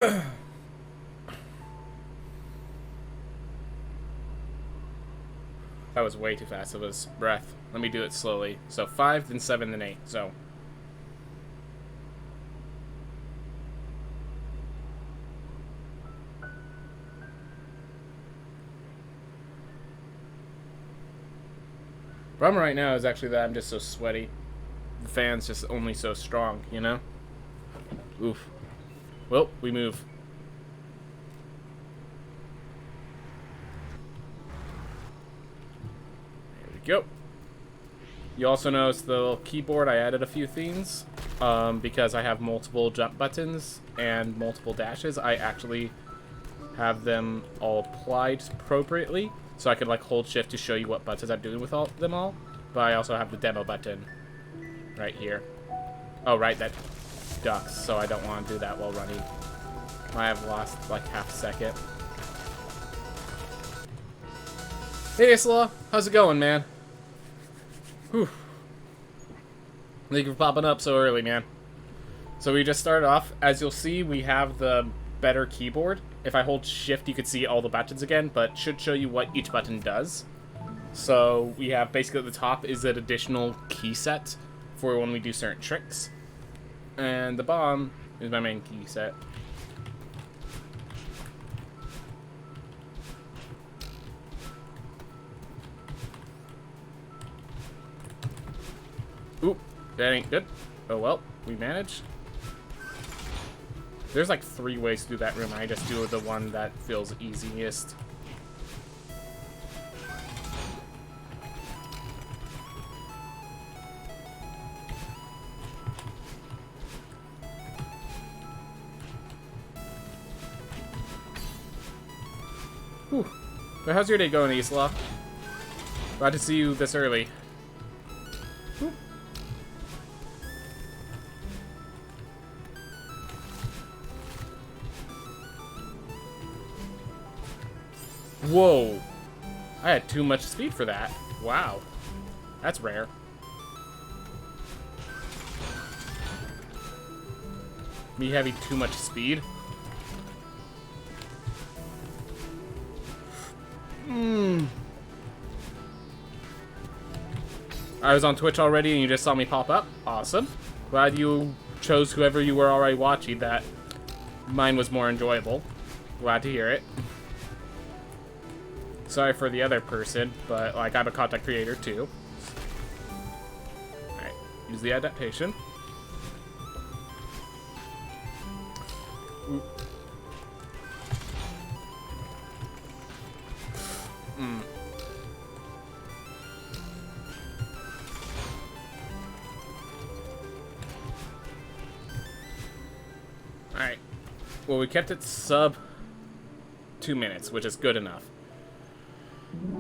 That was way too fast. It was breath. Let me do it slowly. So 5, then 7, then 8. So. Problem right now is actually that I'm just so sweaty. The fan's just only so strong, you know? Oof. Well, we move. There we go. You also notice the little keyboard, I added a few things. Because I have multiple jump buttons and multiple dashes, I actually have them all applied appropriately. So I could like hold shift to show you what buttons I'm doing with them all. But I also have the demo button right here. Oh, right, that ducks, so I don't want to do that while running. I have lost like half a second. Hey, Isla, how's it going, man? Whew. Thank you for popping up so early, man. So we just started off. As you'll see, we have the better keyboard. If I hold shift, you could see all the buttons again, but should show you what each button does. So we have basically at the top is an additional key set for when we do certain tricks. And the bottom is my main key set. Oop, that ain't good. Oh well, we managed. There's like 3 ways to do that room. I just do the one that feels easiest. Whew. So how's your day going, Isla? Glad to see you this early. Whew. Whoa. I had too much speed for that. Wow. That's rare. Me having too much speed? I was on Twitch already and you just saw me pop up. Awesome. Glad you chose whoever you were already watching that mine was more enjoyable. Glad to hear it. Sorry for the other person, but like I'm a content creator too. Alright, use the adaptation. Ooh. Alright. Well, we kept it sub 2 minutes, which is good enough.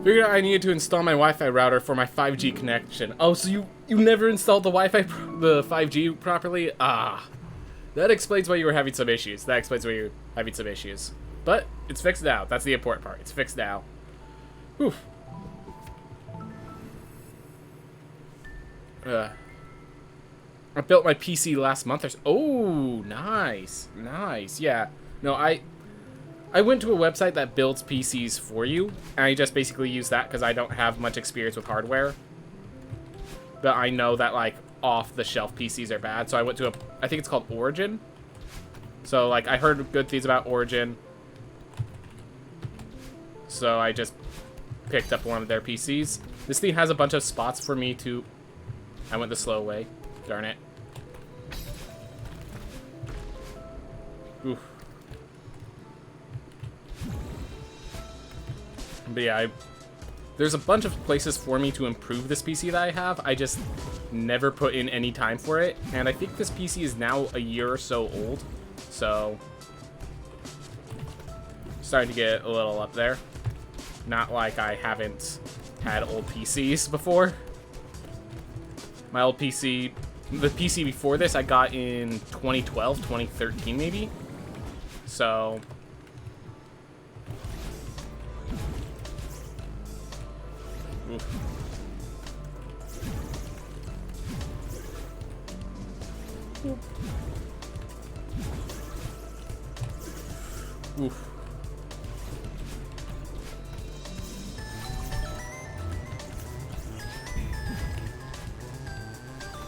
Figured out I needed to install my Wi-Fi router for my 5G connection. Oh, so you never installed the the 5G properly? Ah. That explains why you were having some issues. That explains why you're having some issues. But it's fixed now. That's the important part. It's fixed now. Whew. I built my PC last month or so. Oh, nice. Nice. Yeah. No, I went to a website that builds PCs for you, and I just basically use that because I don't have much experience with hardware. But I know that, like, off-the-shelf PCs are bad, so I went to I think it's called Origin. So, like, I heard good things about Origin. So I just picked up one of their PCs. This thing has a bunch of spots for me to... I went the slow way. Darn it. Oof. But yeah, there's a bunch of places for me to improve this PC that I have. I just never put in any time for it. And I think this PC is now a year or so old. So, starting to get a little up there. Not like I haven't had old PCs before. My old PC, the PC before this I got in 2012, 2013 maybe. So... Oof. Oof.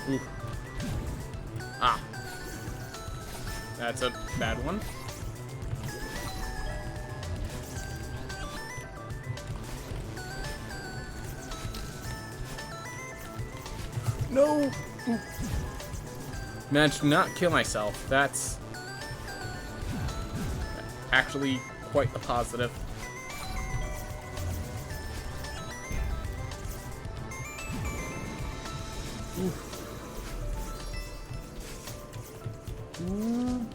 Oof. Ah. That's a bad one. No! Ooh. Managed to not kill myself. That's actually quite a positive. Ooh. Ooh.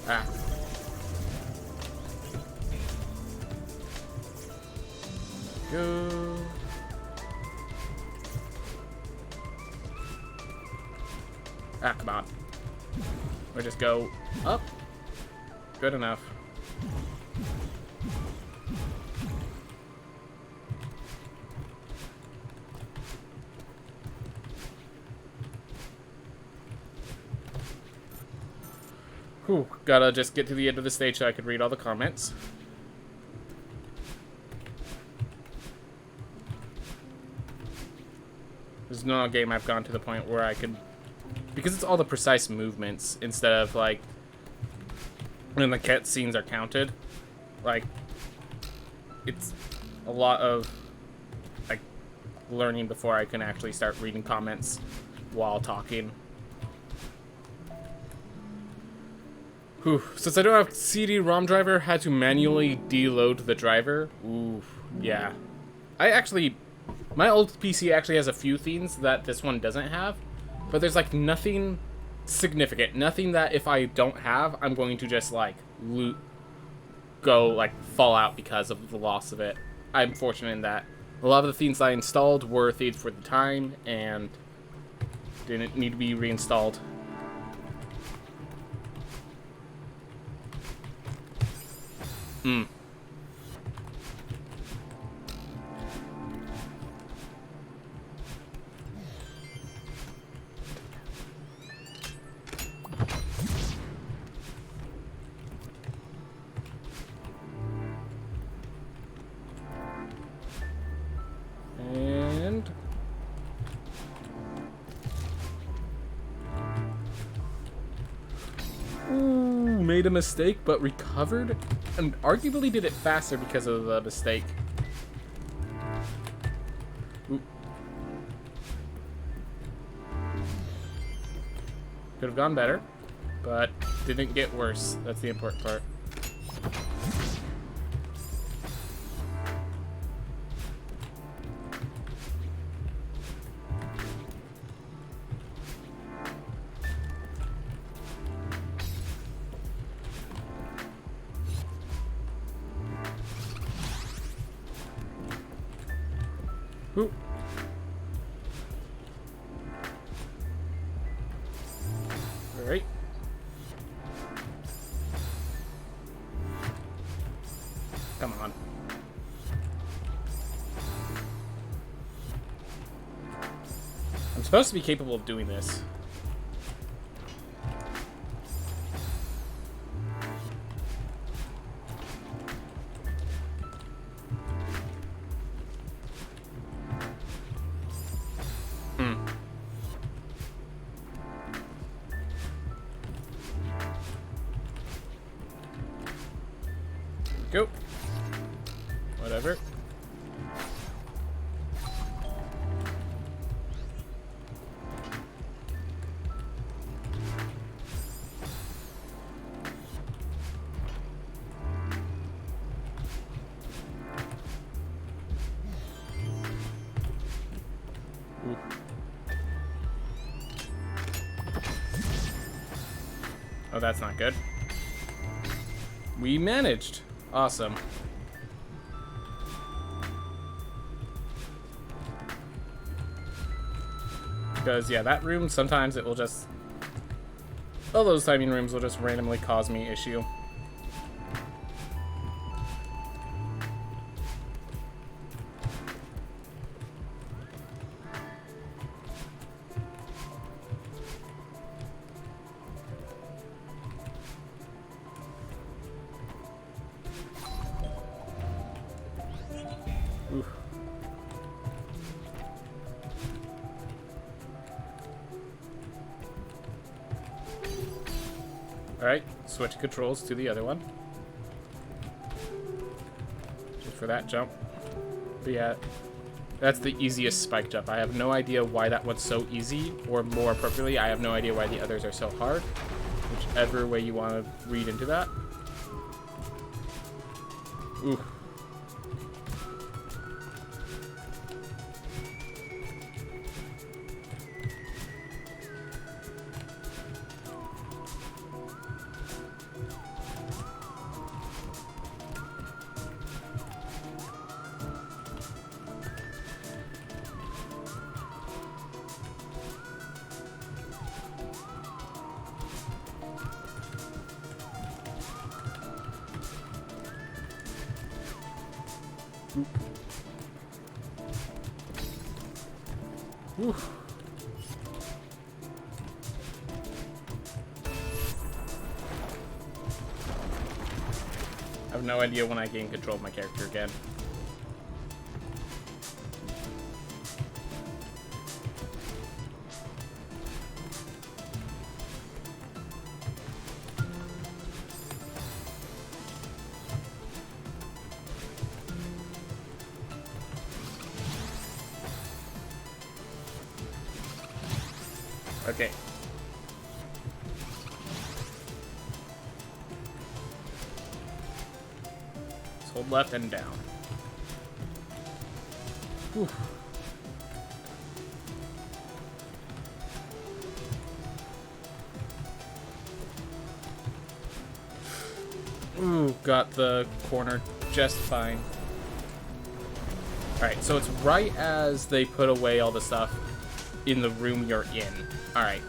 Ah. Go. Ah, come on. Or just go up. Good enough. Whew, gotta just get to the end of the stage so I could read all the comments. There's no game I've gone to the point where I could... Because it's all the precise movements instead of, like, when the cutscenes are counted. Like, it's a lot of, like, learning before I can actually start reading comments while talking. Whew. Since I don't have CD-ROM driver, had to manually deload the driver. Ooh, yeah. My old PC actually has a few things that this one doesn't have, but there's like nothing significant. Nothing that if I don't have, I'm going to just like fall out because of the loss of it. I'm fortunate in that a lot of the things I installed were things for the time and didn't need to be reinstalled. Hmm. And ooh, made a mistake but recovered and arguably did it faster because of the mistake. Ooh. Could have gone better, but didn't get worse. That's the important part. Ooh. All right. Come on. I'm supposed to be capable of doing this. Go. Whatever. Ooh. Oh, that's not good. We managed. Awesome. Because, yeah, that room, sometimes it will just... all those timing rooms will just randomly cause me issue. Alright, switch controls to the other one. Just for that jump. But yeah, that's the easiest spike jump. I have no idea why that one's so easy, or more appropriately, I have no idea why the others are so hard. Whichever way you want to read into that. Ooh. Whew. I have no idea when I gain control of my character again. Okay. Let's hold left and down. Whew. Ooh, got the corner just fine. Alright, so it's right as they put away all the stuff in the room you're in. Alright.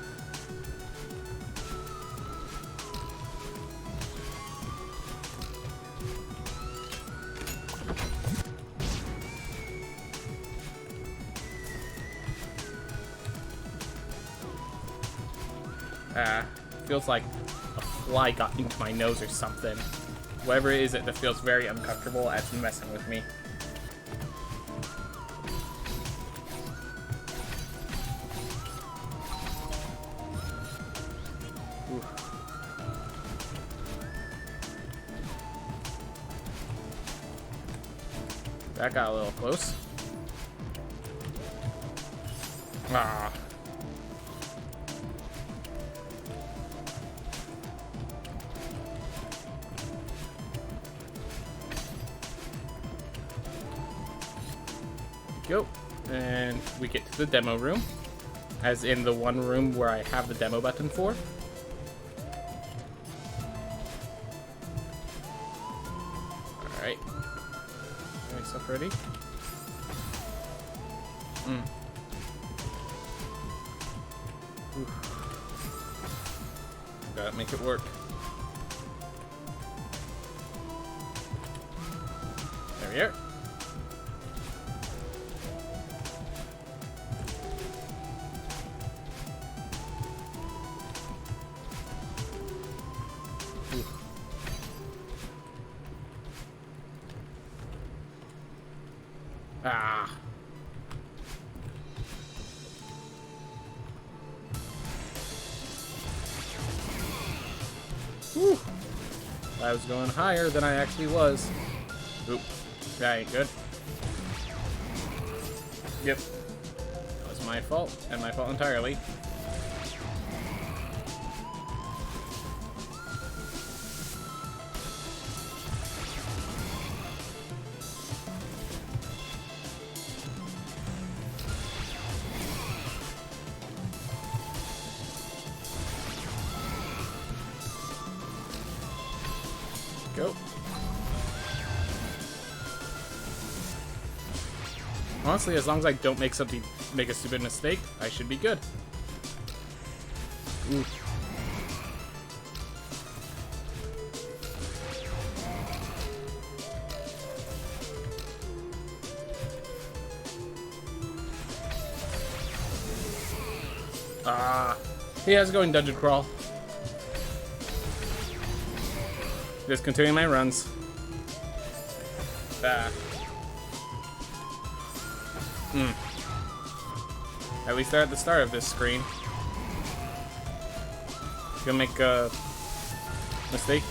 Feels like a fly got into my nose or something. Whatever it is, that feels very uncomfortable as it's messing with me. That got a little close. Ah. Go. And we get to the demo room. As in the one room where I have the demo button for. Alright. Nice up ready. Gotta make it work. There we are. Ah. Whew. I was going higher than I actually was. Oop. That ain't good. Yep. That was my fault, and my fault entirely. Go. Honestly, as long as I don't make a stupid mistake, I should be good. Ooh. Ah, he has going dungeon crawl. Just continuing my runs. At least they're at the start of this screen. Gonna make mistake,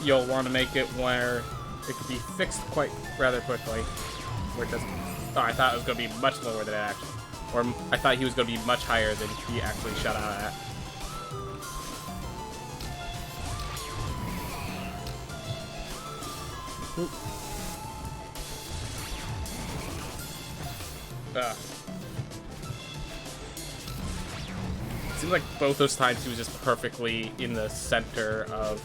you'll want to make it where it could be fixed quite rather quickly. Where it doesn't. Oh, I thought it was going to be much lower than it actually. Or I thought he was going to be much higher than he actually shut out at. Oop. Seems like both those times he was just perfectly in the center of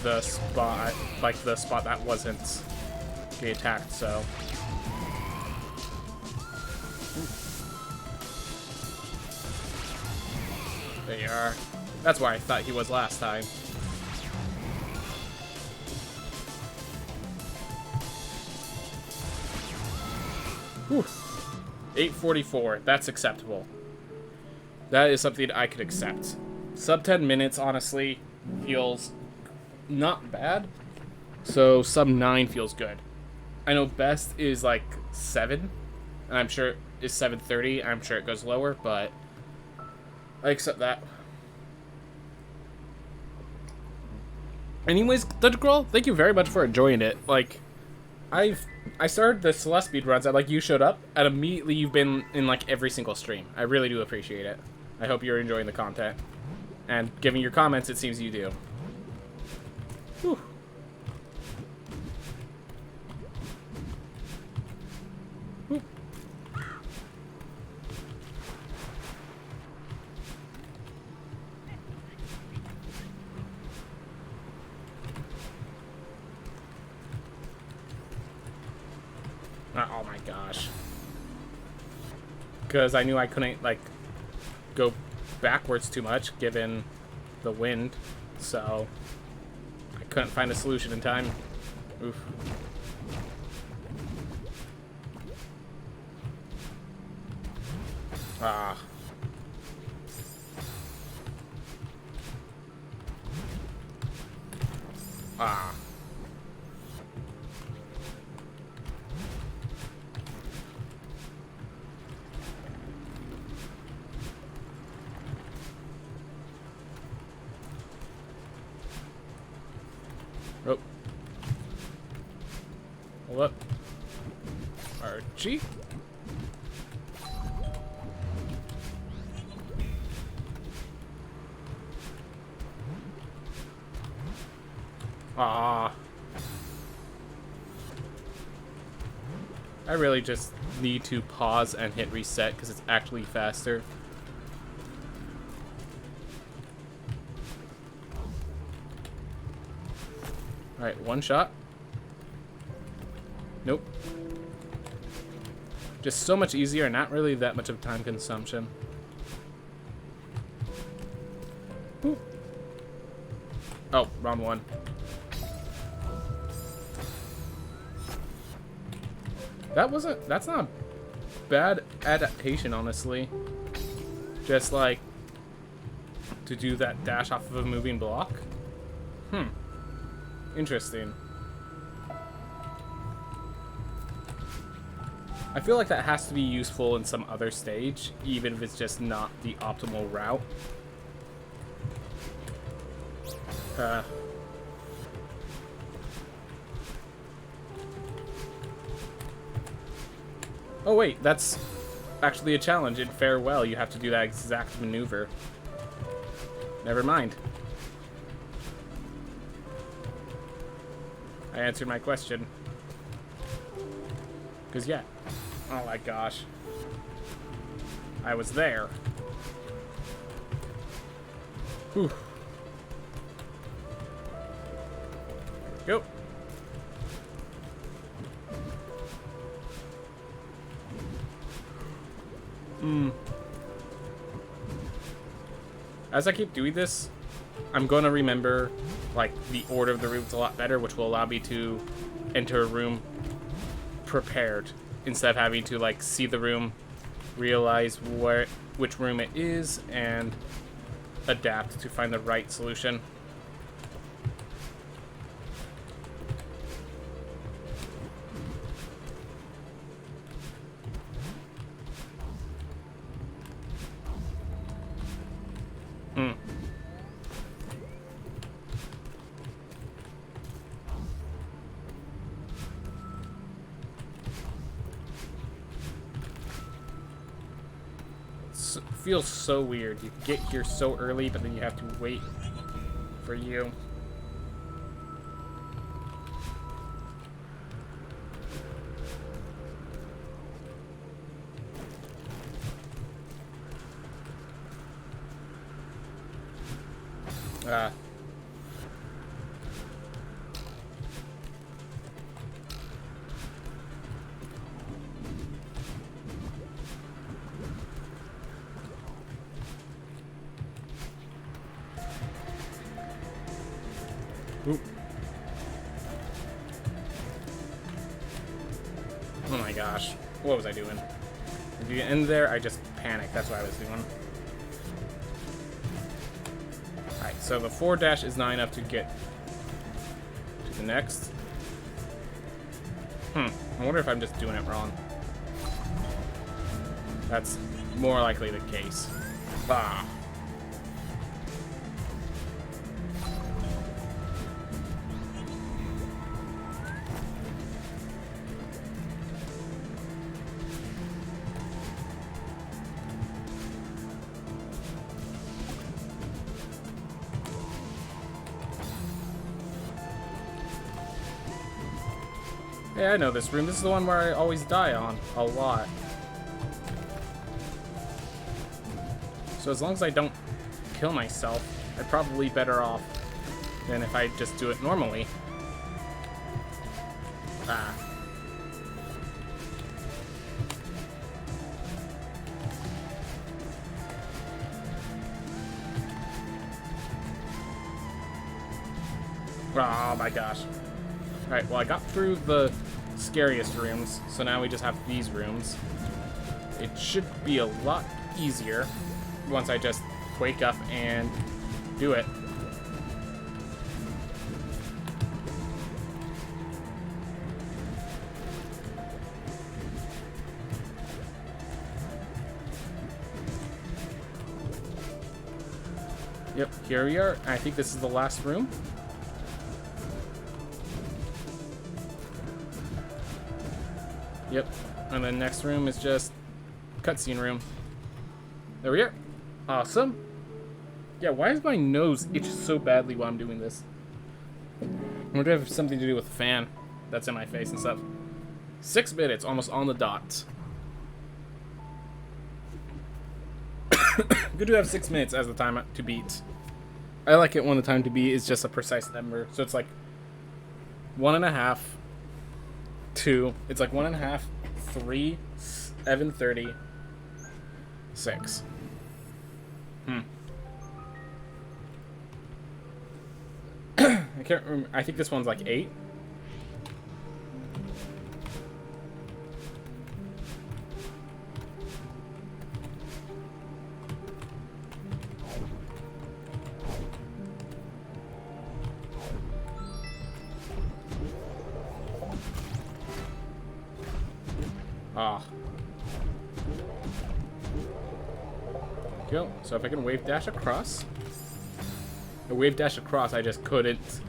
the spot, like the spot that wasn't getting attacked, so. There you are. That's why I thought he was last time. Whew. 8:44. That's acceptable. That is something I could accept. Sub 10 minutes, honestly, feels not bad. So sub 9 feels good. I know best is like 7, and I'm sure it's 7:30. I'm sure it goes lower, but I accept that. Anyways, Dungeon Crawl, thank you very much for enjoying it. Like, I started the Celeste speedruns at, like, you showed up, and immediately you've been in, like, every single stream. I really do appreciate it. I hope you're enjoying the content. And giving your comments, it seems you do. Whew. Whew. Oh my gosh. Because I knew I couldn't, like, go backwards too much given the wind, so I couldn't find a solution in time. Oof. Ah. Ah. Oh. Hold up. Archie? Ah. I really just need to pause and hit reset because it's actually faster. Alright, one shot. Nope. Just so much easier and not really that much of time consumption. Ooh. Oh, wrong one. That's not a bad adaptation, honestly. Just like to do that dash off of a moving block. Interesting. I feel like that has to be useful in some other stage, even if it's just not the optimal route. Oh wait, that's actually a challenge. In Farewell, you have to do that exact maneuver. Never mind. I answered my question. Because, yeah. Oh my gosh. I was there. Whew. Go. As I keep doing this, I'm going to remember, like, the order of the rooms a lot better, which will allow me to enter a room prepared instead of having to, like, see the room, realize which room it is, and adapt to find the right solution. feels so weird. You get here so early, but then you have to wait for you. Oop. Oh my gosh. What was I doing? If you get in there, I just panicked. That's what I was doing. Alright, so the 4 dash is not enough to get to the next. I wonder if I'm just doing it wrong. That's more likely the case. Ah. Hey, I know this room. This is the one where I always die on a lot. So as long as I don't kill myself, I'm probably better off than if I just do it normally. Ah. Oh my gosh. Alright, well I got through the scariest rooms, so now we just have these rooms. It should be a lot easier once I just wake up and do it. Yep, here we are. I think this is the last room. Yep, and the next room is just cutscene room. There we are. Awesome. Yeah, why is my nose itch so badly while I'm doing this? I wonder if it has something to do with the fan that's in my face and stuff. 6 minutes, almost on the dot. Good to have 6 minutes as the time to beat. I like it when the time to beat is just a precise number. So it's like 1.5, 2. It's like 1.5, 3, 7:30, 6. I can't remember. I think this one's like 8. Ah. Go. So if I can wave dash across. The wave dash across, I just couldn't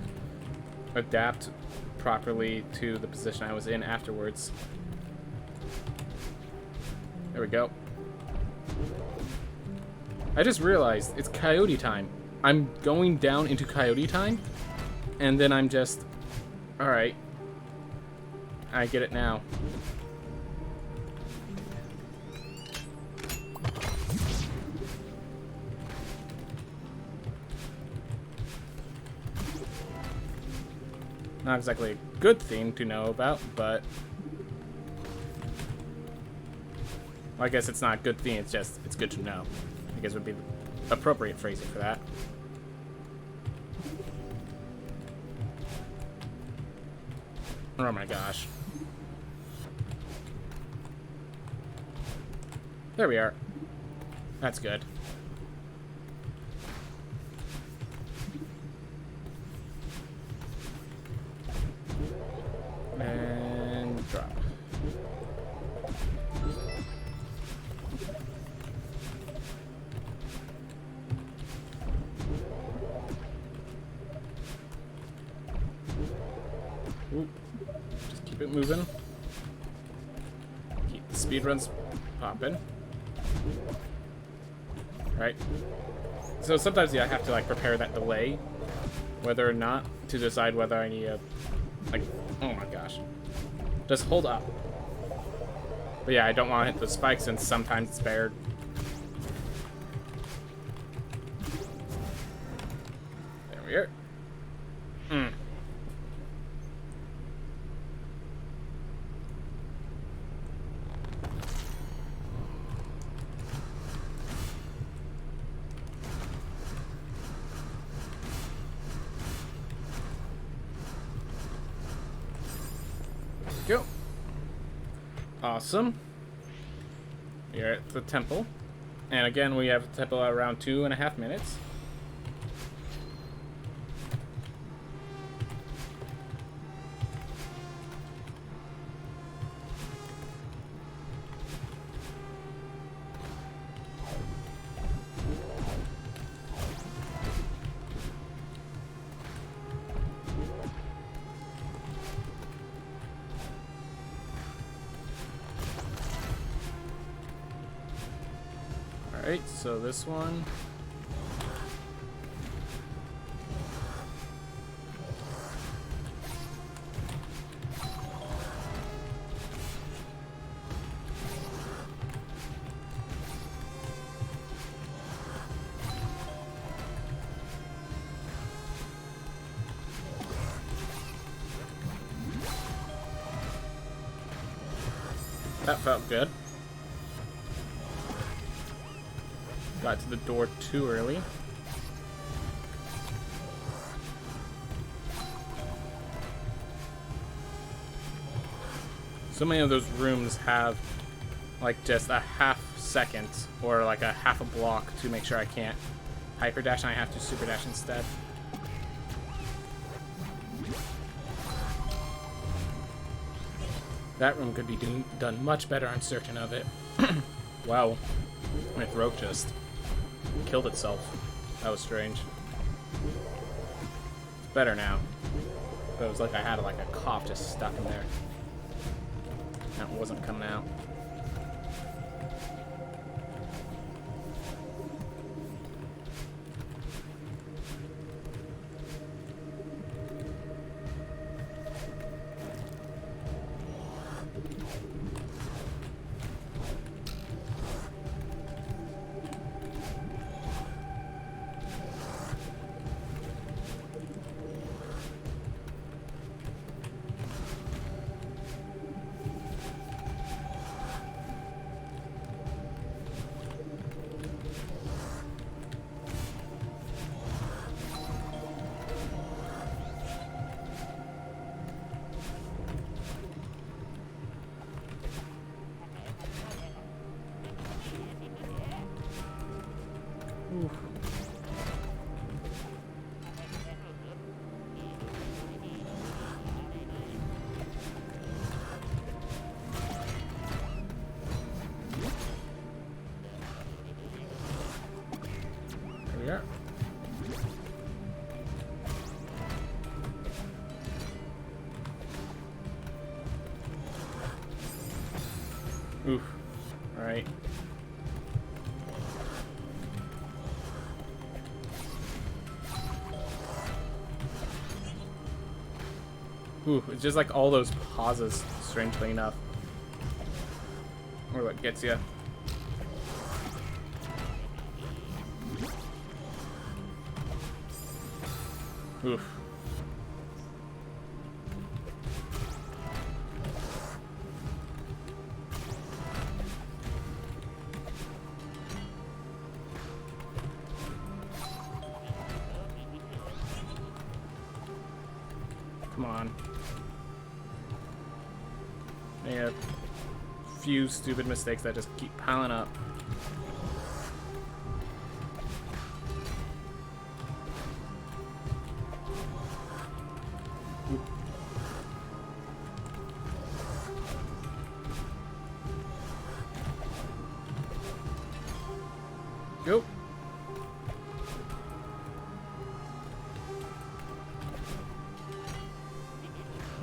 adapt properly to the position I was in afterwards. There we go. I just realized it's coyote time. I'm going down into coyote time, and then I'm just... Alright. I get it now. Not exactly a good thing to know about, but... Well, I guess it's not a good thing, it's just, it's good to know. I guess would be the appropriate phrasing for that. Oh my gosh. There we are. That's good. And drop. Oop. Just keep it moving. Keep the speedruns popping. right? So sometimes, yeah, I have to, like, prepare that delay, whether or not, to decide whether I need a, like, oh my gosh. Just hold up. But yeah, I don't want to hit the spikes, and sometimes it's buried. There we are. Go. Awesome. We're at the temple. And again, we have the temple at around 2.5 minutes. Alright, so this one. That felt good. Got to the door too early. So many of those rooms have like just a half second or like a half a block to make sure I can't hyper dash and I have to super dash instead. That room could be done much better, I'm certain of it. Wow. My throat just killed itself. That was strange. It's better now. But it was like I had like a cough just stuck in there. That wasn't coming out. Oof. There we are. Oof. All right. Ooh, it's just like all those pauses, strangely enough. Or what gets you. Oof. Come on. Made a few stupid mistakes that just keep piling up. Go.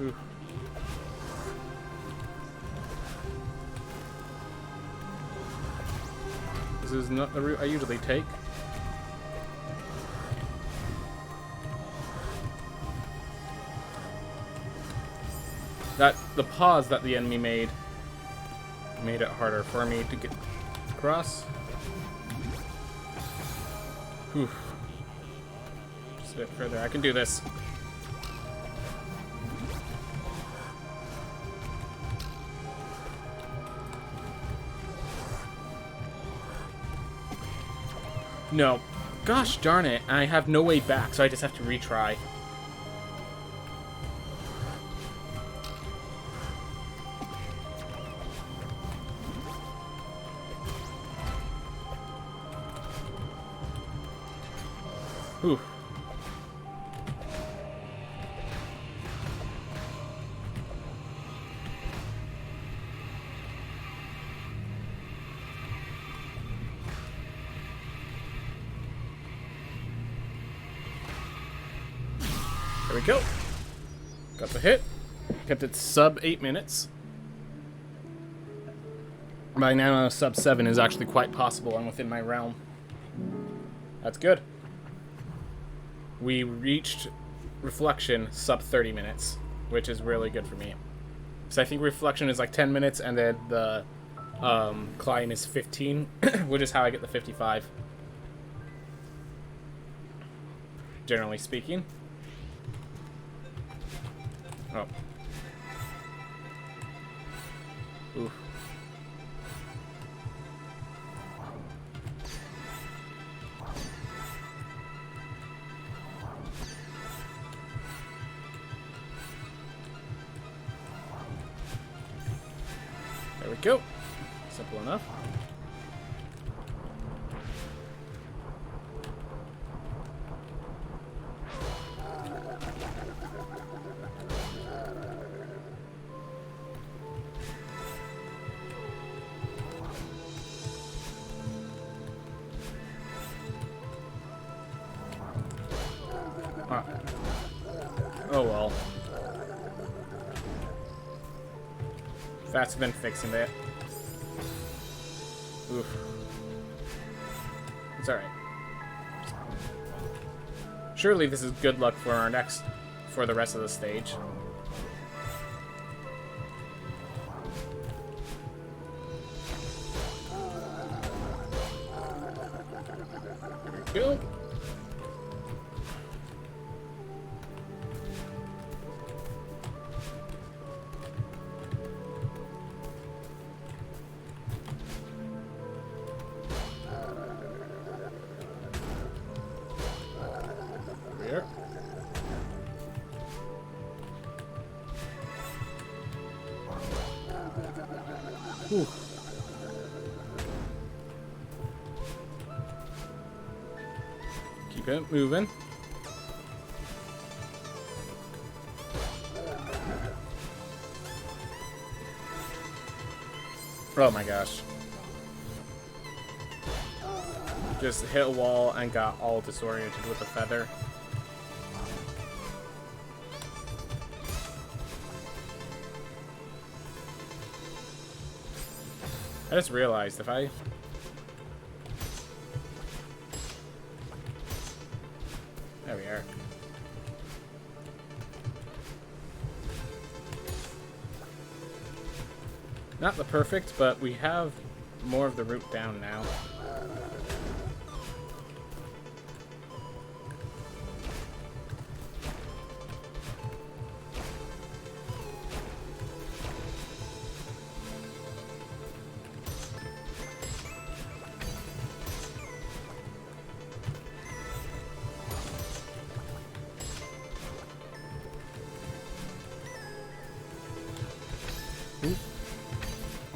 Ooh. This is is not the route I usually take. The pause that the enemy made it harder for me to get across. Whew. Just a bit further. I can do this. No. Gosh darn it. I have no way back, so I just have to retry. Whew. There we go. Got the hit. Kept it sub 8 minutes. By now, sub 7 is actually quite possible and within my realm. That's good. We reached Reflection sub 30 minutes, which is really good for me. So I think Reflection is like 10 minutes, and then the climb is 15, which is how I get the 55. Generally speaking. Oh. Oof. There we go. Simple enough. Oh well. That's been fixing it. Oof. It's alright. Surely this is good luck for for the rest of the stage. There we go. Whew. Keep it moving. Oh my gosh. Just hit a wall and got all disoriented with the feather. I just realized if I... There we are. Not the perfect, but we have more of the route down now.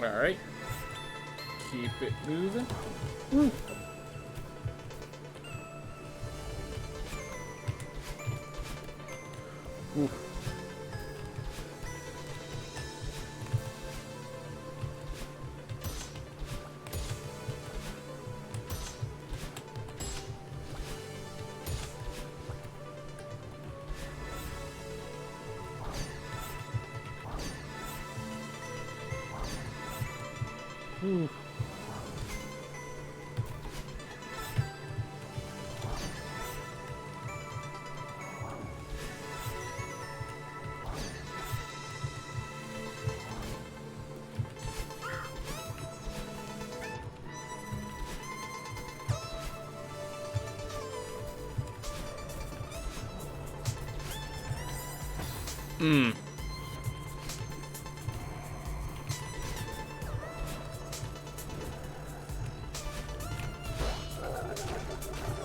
Alright. Keep it moving. Woo. Ooh. Ooh. Mm.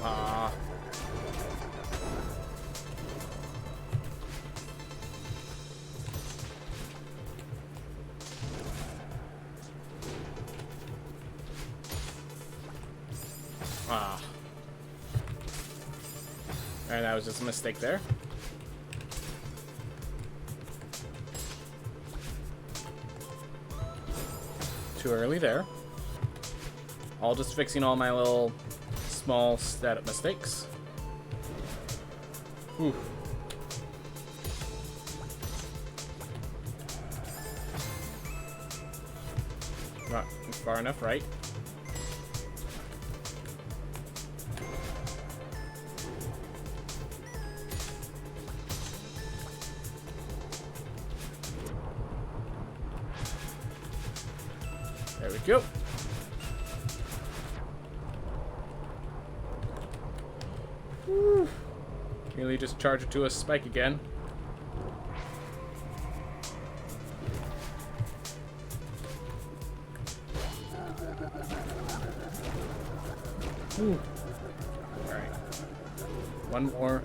Ah. Ah. Alright, that was just a mistake there. Too early there. All just fixing all my little small setup mistakes. Ooh. Not far enough, right? There we go. Woo. Nearly just charge it to a spike again. Alright. One more.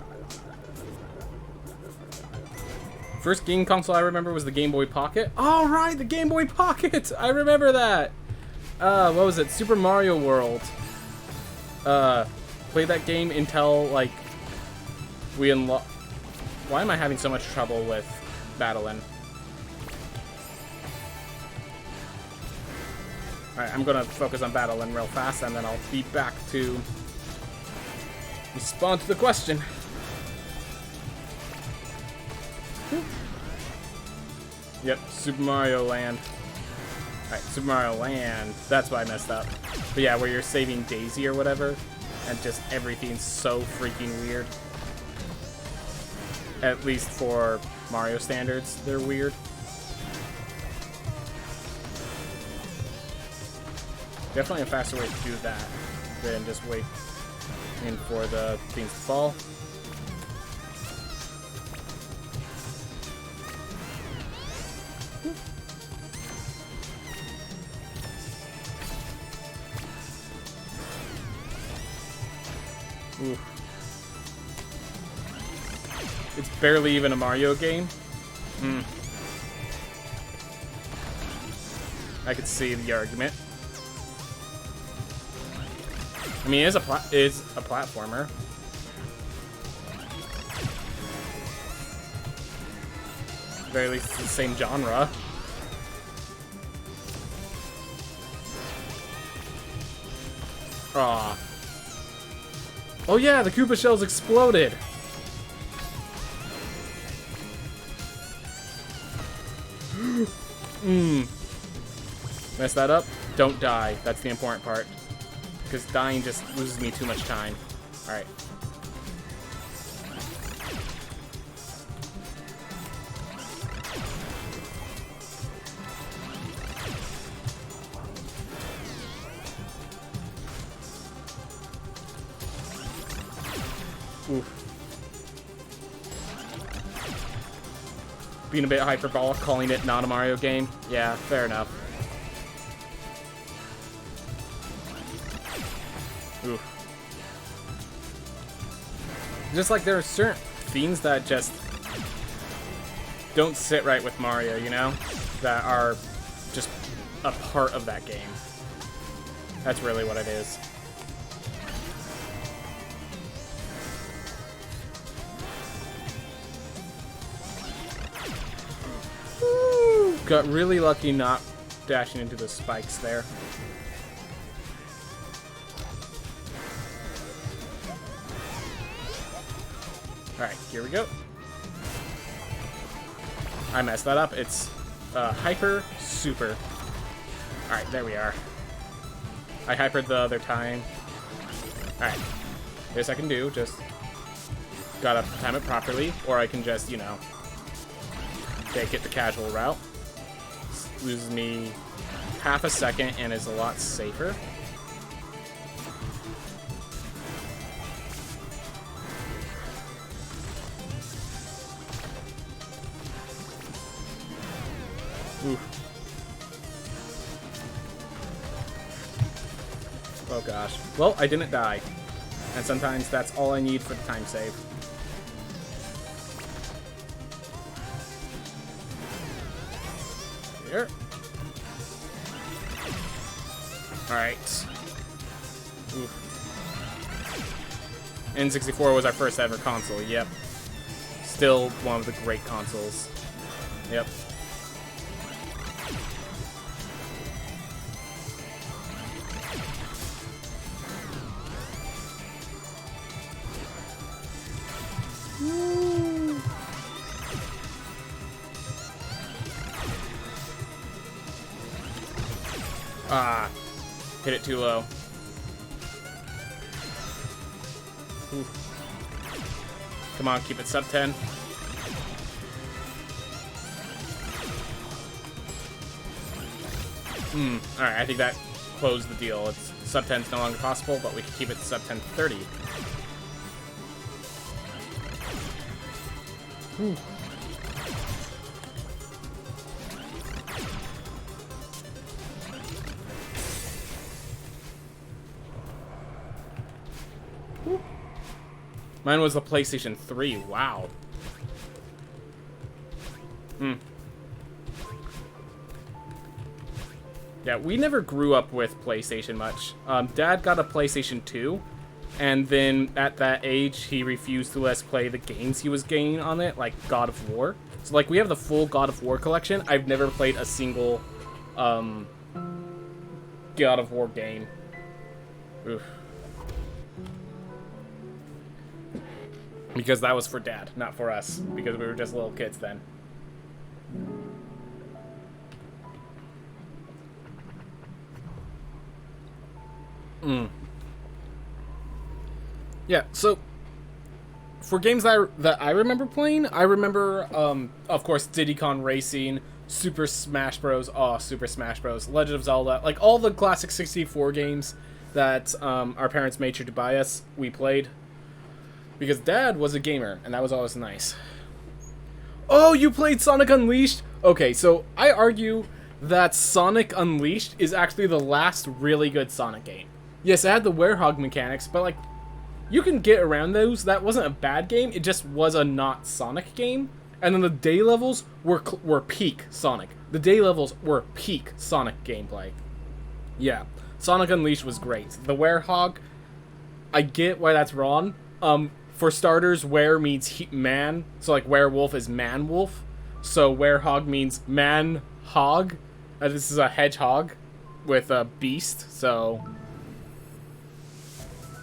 First game console I remember was the Game Boy Pocket. Oh, right, the Game Boy Pocket! I remember that! What was it? Super Mario World. Played that game until, like, we unlock... Why am I having so much trouble with battling? Alright, I'm gonna focus on battling real fast, and then I'll be back to respond to the question. Yep, Super Mario Land. Alright, Super Mario Land. That's why I messed up. But yeah, where you're saving Daisy or whatever, and just everything's so freaking weird. At least for Mario standards, they're weird. Definitely a faster way to do that than just waiting for the things to fall. Ooh. It's barely even a Mario game. I could see the argument. I mean, it's a platformer. At the very least, it's the same genre. Aw. Oh yeah, the Koopa shells exploded. Mess that up. Don't die. That's the important part. Because dying just loses me too much time. Alright. Oof. Being a bit hyperbolic, calling it not a Mario game. Yeah, fair enough. Oof. Just like there are certain themes that just don't sit right with Mario, you know? That are just a part of that game. That's really what it is. Woo! Got really lucky not dashing into the spikes there. Alright, here we go. I messed that up. It's hyper super. Alright, there we are. I hypered the other time. Alright. This I can do. Just gotta time it properly. Or I can just, you know, take it the casual route. Loses me half a second and is a lot safer. Oof. Oh gosh. Well, I didn't die. And sometimes that's all I need for the time save. Here. Alright. N64 was our first ever console, yep. Still one of the great consoles. Yep. Ah, hit it too low. Ooh. Come on, keep it sub 10. Alright, I think that closed the deal. It's sub 10 is no longer possible, but we can keep it sub 10 to 30. Ooh. Mine was the PlayStation 3. Wow. Yeah, we never grew up with PlayStation much. Dad got a PlayStation 2, and then at that age, he refused to let us play the games he was getting on it, like God of War. So, like, we have the full God of War collection. I've never played a single God of War game. Oof. Because that was for Dad, not for us. Because we were just little kids then. Yeah, so for games that I remember playing, I remember, of course, Diddy Kong Racing, Super Smash Bros. Oh, Super Smash Bros. Legend of Zelda, like all the classic 64 games that our parents made sure to buy us, we played. Because Dad was a gamer, and that was always nice. Oh, you played Sonic Unleashed? Okay, so I argue that Sonic Unleashed is actually the last really good Sonic game. Yes, it had the Werehog mechanics, but like, you can get around those. That wasn't a bad game, it just was a not Sonic game. And then the day levels were peak Sonic. The day levels were peak Sonic gameplay. Yeah, Sonic Unleashed was great. The Werehog, I get why that's wrong. For starters, were means man, so like werewolf is man-wolf. So werehog means man-hog. This is a hedgehog with a beast, so...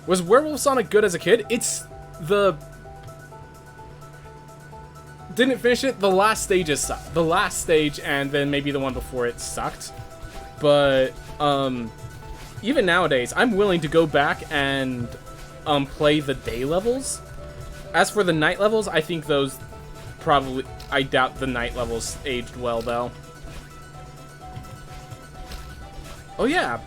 Was Werewolf Sonic good as a kid? It's the... Didn't finish it. The last stages sucked. The last stage and then maybe the one before it sucked. But, even nowadays, I'm willing to go back and... play the day levels. As for the night levels, I think those probably... I doubt the night levels aged well, though. Oh, yeah.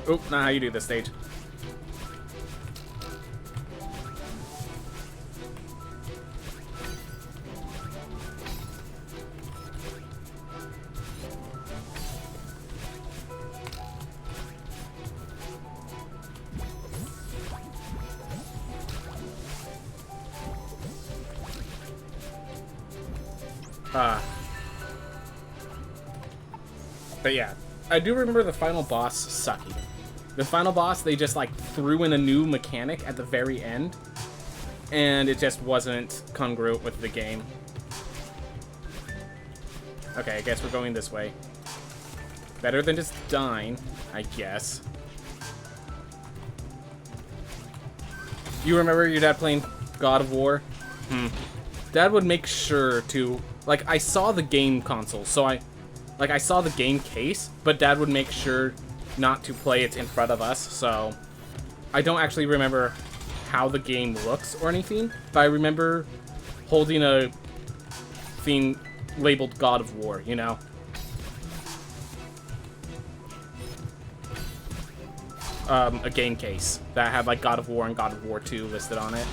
Oh, not how you do this stage. But yeah, I do remember the final boss sucking. The final boss, they just like threw in a new mechanic at the very end, and it just wasn't congruent with the game. Okay, I guess we're going this way. Better than just dying, I guess. You remember your dad playing God of War? Dad would make sure to... Like, I saw the game console, so I saw the game case, but Dad would make sure not to play it in front of us, so... I don't actually remember how the game looks or anything, but I remember holding a thing labeled God of War, you know? A game case that had, like, God of War and God of War 2 listed on it.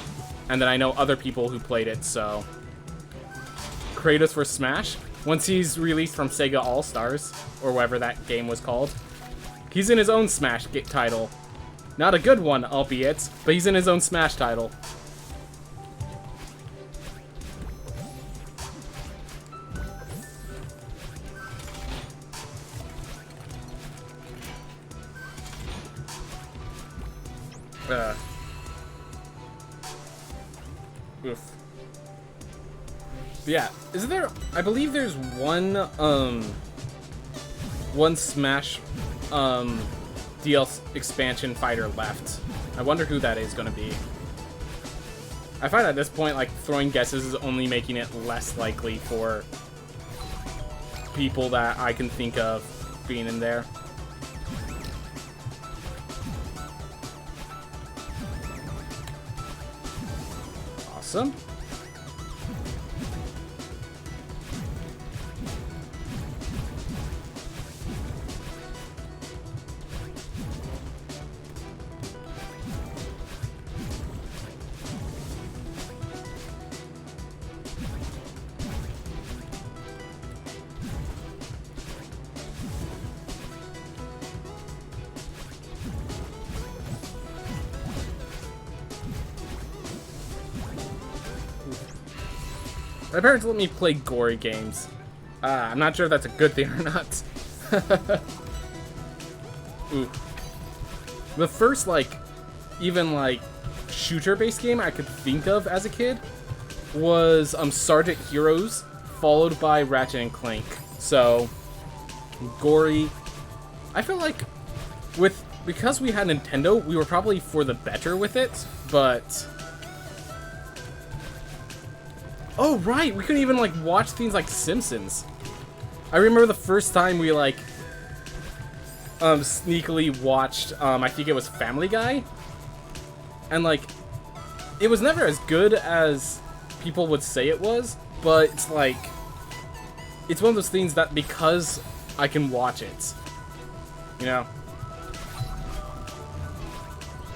And then I know other people who played it, so... Kratos for Smash. Once he's released from Sega All-Stars, or whatever that game was called, he's in his own Smash title. Not a good one, albeit, but he's in his own Smash title. Oof. But yeah, is there... I believe there's one Smash, DLC expansion fighter left. I wonder who that is gonna be. I find at this point, like, throwing guesses is only making it less likely for people that I can think of being in there. Awesome. My parents let me play gory games. I'm not sure if that's a good thing or not. Ooh. The first, like, even, like, shooter-based game I could think of as a kid was Sergeant Heroes, followed by Ratchet and Clank. So, gory. I feel like because we had Nintendo, we were probably for the better with it, but... Oh, right! We couldn't even, like, watch things like Simpsons. I remember the first time we, like, sneakily watched, I think it was Family Guy. And, like, it was never as good as people would say it was, but it's, like, it's one of those things that because I can watch it, you know?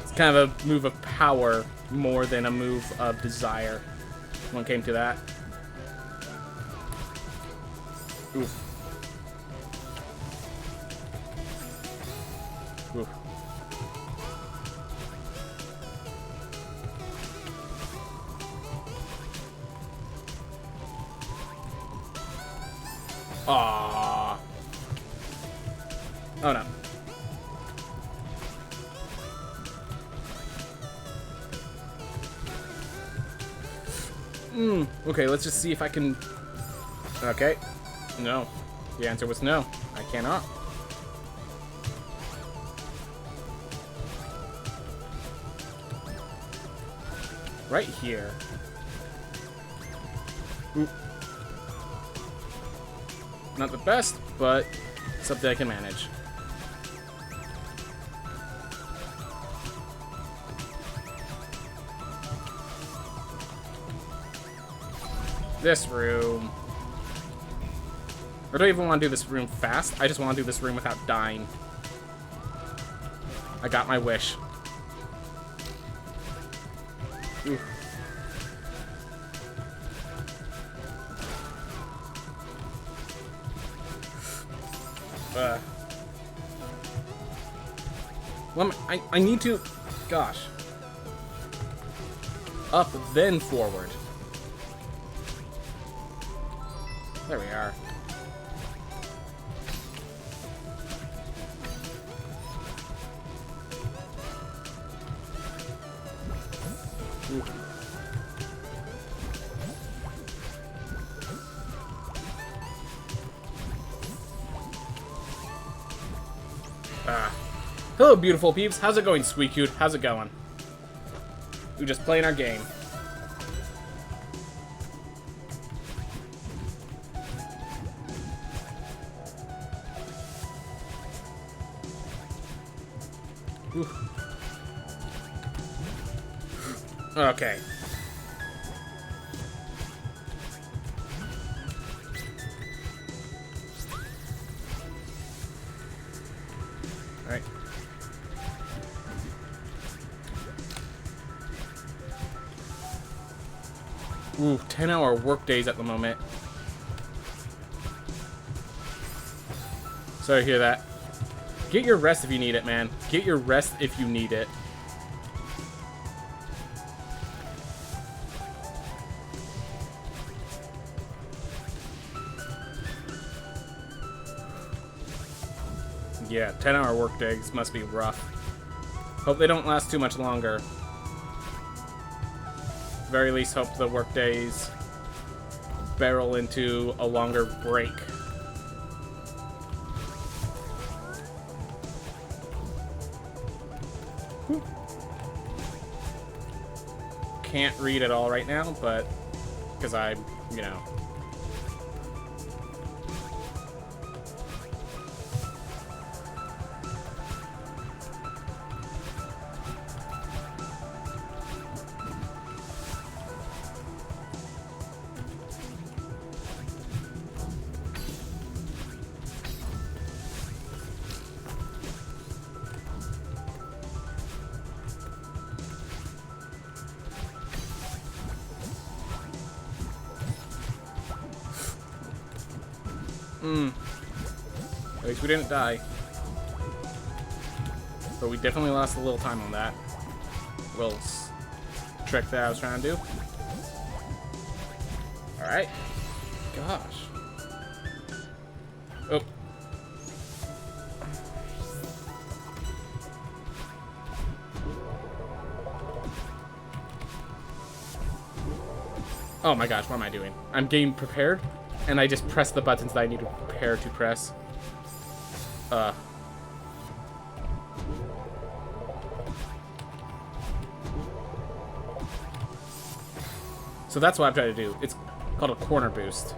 It's kind of a move of power more than a move of desire. When it came to that. Oof. Oof. Aww. Oh no. Okay, let's just see if I can... Okay. No. The answer was no. I cannot. Right here. Ooh. Not the best, but something I can manage. This room. Or do I even want to do this room fast? I just want to do this room without dying. I got my wish. Ooh. Well, I need to... Gosh. Up, then forward. There we are. Ooh. Hello, beautiful peeps. How's it going, Sweet Cute? How's it going? We're just playing our game. Ooh. Okay. Alright. Ooh, 10-hour work days at the moment. Sorry to hear that. Get your rest if you need it, man. Get your rest if you need it. Yeah, 10-hour work days must be rough. Hope they don't last too much longer. Very least hope the work days barrel into a longer break. Can't read at all right now, but because I'm, you know. At least we didn't die. But we definitely lost a little time on that little trick that I was trying to do. Alright. Gosh. Oh. Oh my gosh, what am I doing? I'm getting prepared, and I just press the buttons that I need to prepare to press. So that's what I'm trying to do. It's called a corner boost.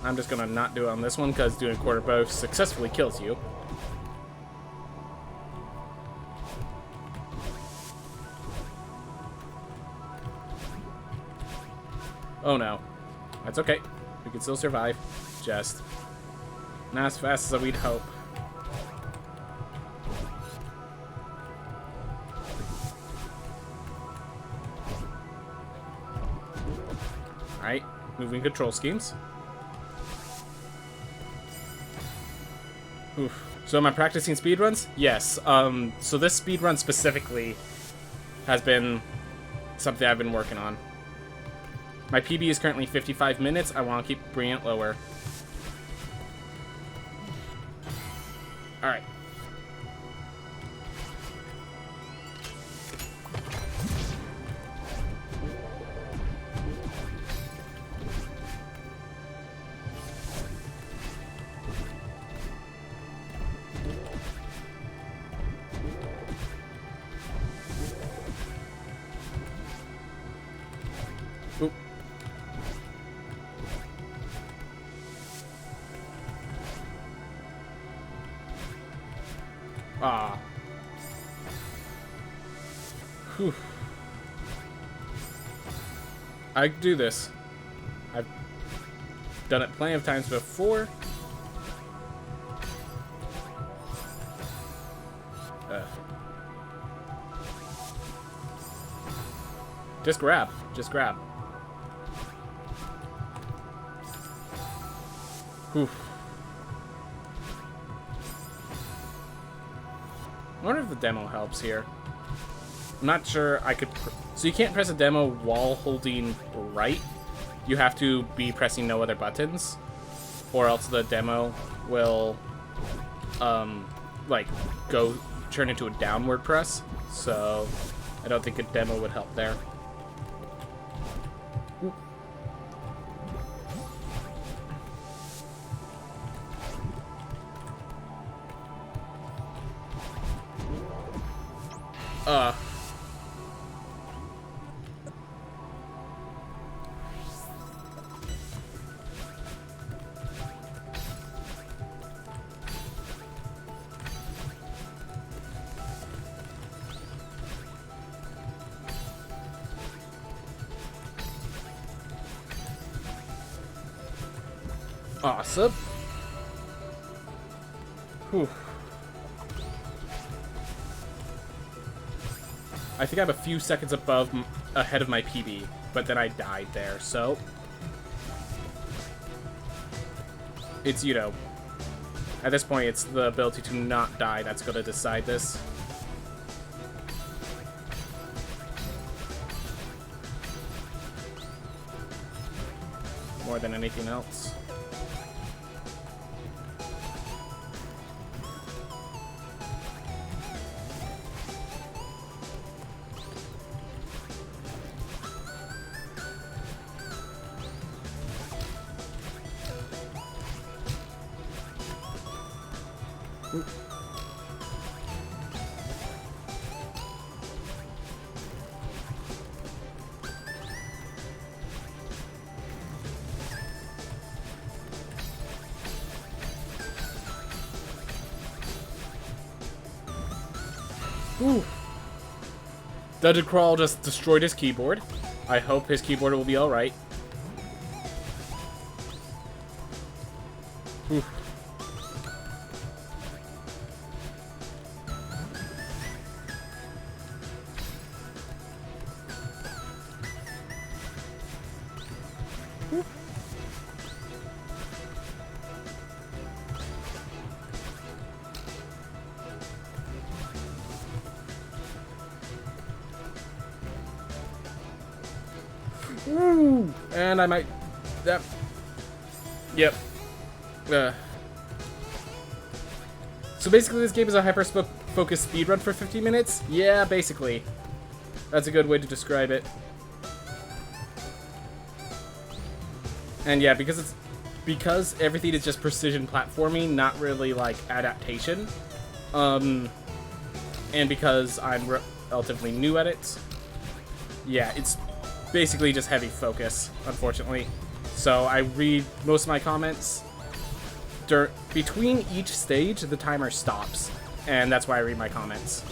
I'm just gonna not do it on this one because doing a corner boost successfully kills you. Oh no. That's okay. We can still survive. Just not as fast as we'd hope. Alright, moving control schemes. Oof. So am I practicing speedruns? Yes. So this speedrun specifically has been something I've been working on. My PB is currently 55 minutes. I want to keep bringing it lower. Alright. Oop. Ah. Whew. I can do this. I've done it plenty of times before. Just grab. Just grab. Whew. I wonder if the demo helps here. I'm not sure I could... So you can't press a demo while holding right. You have to be pressing no other buttons. Or else the demo will, like, turn into a downward press. So I don't think a demo would help there. Ooh. Awesome. Whew. I think I'm a few seconds ahead of my PB, but then I died there, so... It's, you know... At this point, it's the ability to not die that's going to decide this. More than anything else. Ooh. Dungeon Crawl just destroyed his keyboard. I hope his keyboard will be alright. Ooh. Ooh. And I might... That... Yep. So basically this game is a hyper-focused speedrun for 50 minutes? Yeah, basically. That's a good way to describe it. And yeah, because everything is just precision platforming, not really like adaptation. And because I'm relatively new at it, yeah, it's basically just heavy focus, unfortunately. So I read most of my comments. Between each stage, the timer stops, and that's why I read my comments.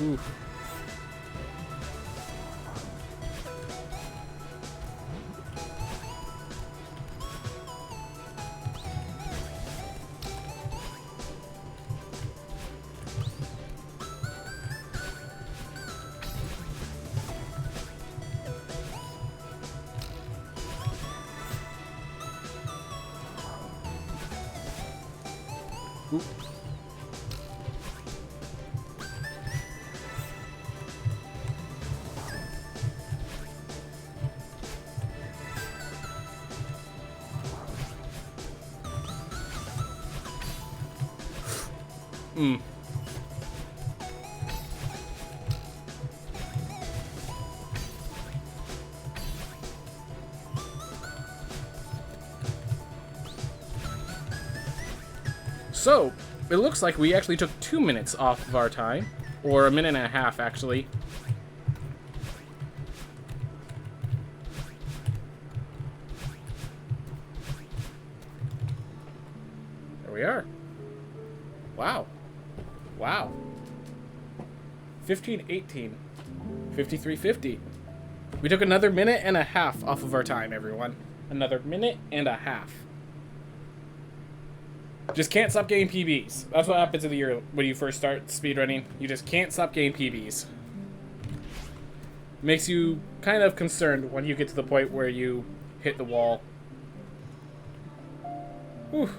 Oof. Oof. Mm. So, it looks like we actually took 2 minutes off of our time, or a minute and a half, actually. There we are. Wow. Wow. 15:18. 53:50. We took another minute and a half off of our time, everyone. Another minute and a half. Just can't stop getting PBs. That's what happens in the year when you first start speedrunning. You just can't stop getting PBs. Makes you kind of concerned when you get to the point where you hit the wall. Whew.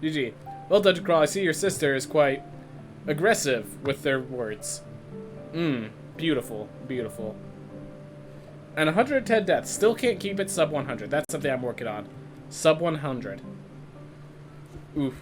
GG. Well, Dungeon Crawl, I see your sister is quite aggressive with their words. Beautiful. Beautiful. And 110 deaths. Still can't keep it sub 100. That's something I'm working on. Sub 100. Oof.